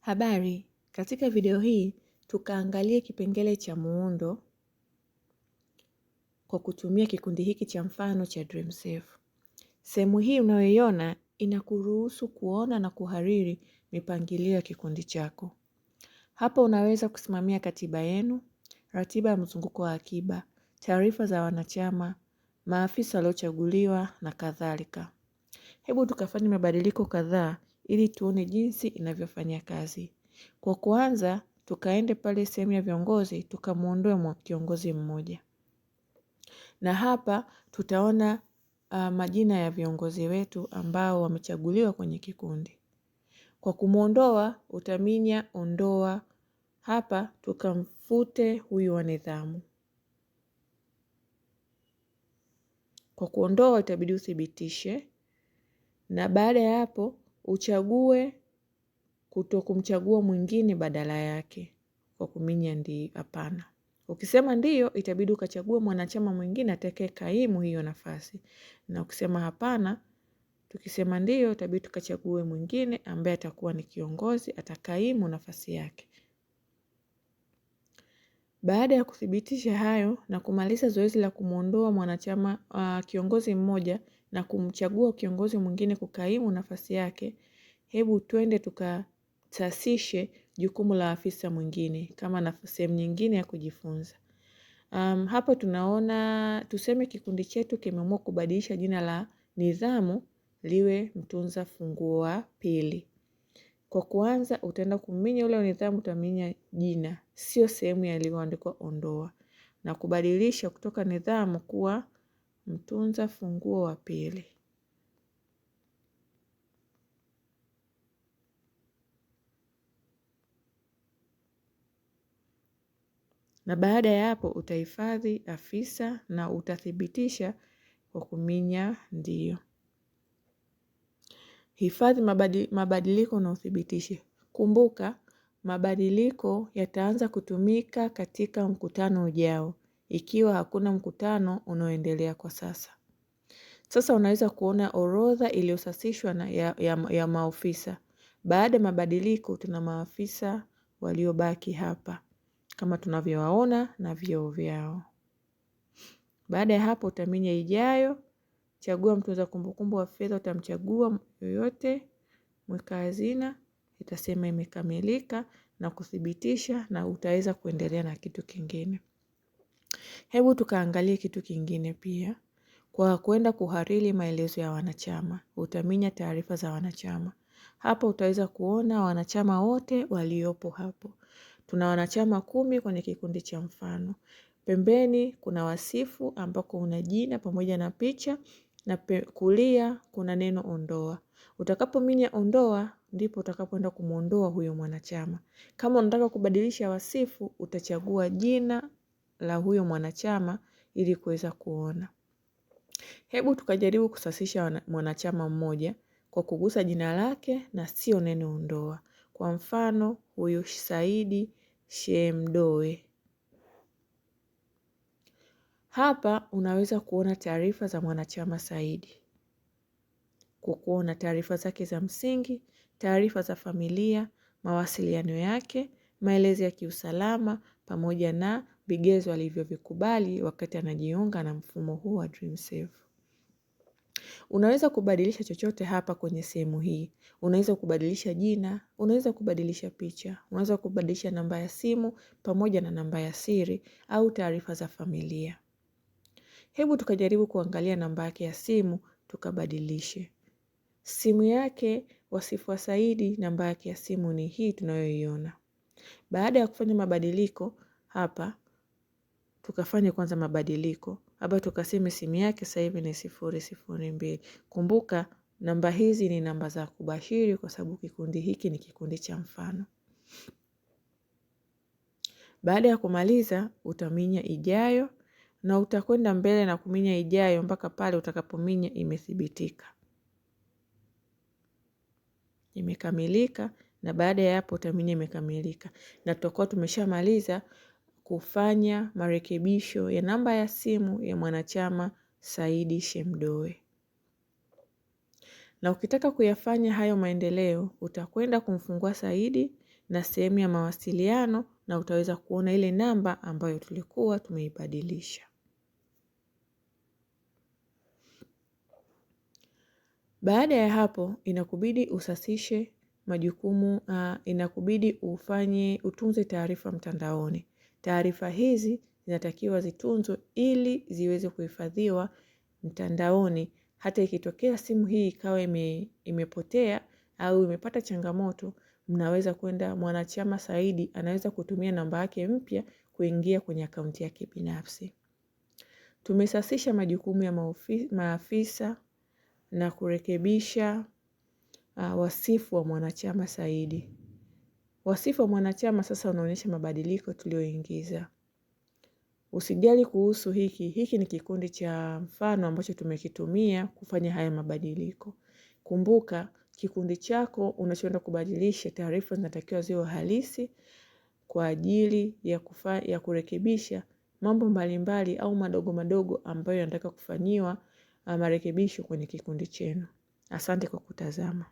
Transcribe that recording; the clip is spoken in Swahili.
Habari, katika video hii tukaangalie kipengele cha muundo kwa kutumia kikundi hiki cha mfano cha DreamSafe. Sehemu hii unayoiona inakuruhusu kuona na kuhariri mipangilio ya kikundi chako. Hapa unaweza kusimamia katiba yenu, ratiba ya mzunguko wa akiba, taarifa za wanachama, maafisa waliochaguliwa na kadhalika. Hebu tukafanye mabadiliko kadhaa ili tuone jinsi inavyofanya kazi. Kwa kuanza, tukaende pale sehemu ya viongozi, tukamuondoe kiongozi mmoja. Na hapa tutaona majina ya viongozi wetu ambao wamechaguliwa kwenye kikundi. Kwa kumuondoa, utaminya ondoa. Hapa tukamfute huyu wa nidhamu. Kwa kuondoa itabidi uthibitishe. Na baada ya hapo uchague kutokumchagua mwingine badala yake. Kwa kuminya ndi hapana. Ukisema ndiyo itabidi ukachagua mwanachama mwingine atakaye kaimu hiyo nafasi. Na ukisema hapana, tukisema ndiyo itabidi tukachague mwingine ambaye atakuwa ni kiongozi atakaimu nafasi yake. Baada ya kuthibitisha hayo na kumaliza zoezi la kumuondoa mwanachama kiongozi mmoja na kumchagua kiongozi mwingine kukaimu nafasi yake, hebu twende tukasasishe jukumu la afisa mwingine kama sehemu nyingine ya kujifunza. Hapa tunaona tuseme kikundi chetu kimeamua kubadilisha jina la nidhamu liwe mtunza funguo wa pili. Kwa kuanza utaenda kuminya ule nidhamu, utaminya jina, sio sehemu yaliyoandikwa ondoa, na kubadilisha kutoka nidhamu kuwa mtunza funguo wa pili. Na baada ya hapo utahifadhi afisa na utathibitisha kwa kuminya ndiyo. Hifadhi mabadiliko na uthibitishe. Kumbuka, mabadiliko yataanza kutumika katika mkutano ujao, ikiwa hakuna mkutano unaoendelea kwa sasa. Sasa unaweza kuona orodha iliyosasishwa ya maofisa. Baada ya mabadiliko tuna maafisa waliobaki hapa, kama tunavyowaona na vyeo vyao. Baada ya hapo utaminya ijayo. Chagua mtunza kumbukumbu wa fedha, utamchagua yoyote, mweka hazina, itasema imekamilika na kuthibitisha na utaweza kuendelea na kitu kingine. Hebu tukaangalie kitu kingine pia. Kwa kwenda kuhariri maelezo ya wanachama, utaminya taarifa za wanachama. Hapa utaweza kuona wanachama wote waliopo hapo. Tuna wanachama 10 kwenye kikundi cha mfano. Pembeni kuna wasifu ambako una jina pamoja na picha, na kulia kuna neno ondoa. Utakapominya ondoa ndipo utakapoenda kumuondoa huyo mwanachama. Kama unataka kubadilisha wasifu, utachagua jina la huyo mwanachama ili kuweza kuona. Hebu tukajaribu kusasisha mwanachama mmoja kwa kugusa jina lake na sio neno ondoa. Kwa mfano huyo Saidi Shemdoe. Hapa unaweza kuona taarifa za mwanachama Saidi. Kuona taarifa zake za msingi, taarifa za familia, mawasiliano yake, maelezo ya kiusalama pamoja na vigezo alivyovikubali wakati anajiunga na mfumo huu wa DreamSafe. Unaweza kubadilisha chochote hapa kwenye sehemu hii. Unaweza kubadilisha jina, unaweza kubadilisha picha, unaweza kubadilisha namba ya simu pamoja na namba ya siri au taarifa za familia. Hebu tukajaribu kuangalia namba yake ya simu tukabadilishe. Simu yake wasifu wa Saidi, namba yake ya simu ni hii tunayoiona. Baada ya kufanya mabadiliko hapa, tukafanya kwanza mabadiliko. Hapa tukaseme simu yake sasa hivi ni 002. Kumbuka namba hizi ni namba za kubashiri kwa sababu kikundi hiki ni kikundi cha mfano. Baada ya kumaliza utaminya ijayo na utakwenda mbele na kuminya ijayo mpaka pale utakapominya imethibitika. Imekamilika, na baada ya hapo utaminya imekamilika. Na tutakuwa tumeshamaliza kufanya marekebisho ya namba ya simu ya mwanachama Saidi Shemdoe. Na ukitaka kuyafanya hayo maendeleo, utakwenda kumfungua Saidi na sehemu ya mawasiliano na utaweza kuona ile namba ambayo tulikuwa tumeibadilisha. Baada ya hapo inakubidi usasishe majukumu, inakubidi utunze taarifa mtandaoni. Taarifa hizi zinatakiwa zitunzwe ili ziweze kuhifadhiwa mtandaoni. Hata ikitokea simu hii ikawa imepotea au imepata changamoto, mnaweza kwenda, mwanachama Saidi anaweza kutumia namba yake mpya kuingia kwenye akaunti yake binafsi. Tumesasisha majukumu ya maafisa na kurekebisha wasifu wa mwanachama Saidi. Wasifu wa mwanachama sasa unaonyesha mabadiliko tulioingiza. Usijali kuhusu hiki ni kikundi cha mfano ambacho tumekitumia kufanya haya mabadiliko. Kumbuka kikundi chako unachoenda kubadilisha, taarifa zinatakiwa ziwe halisi kwa ajili ya kurekebisha mambo mbalimbali au madogo madogo ambayo yanataka kufanyiwa marekebisho kwenye kikundi chenu. Asante kwa kutazama.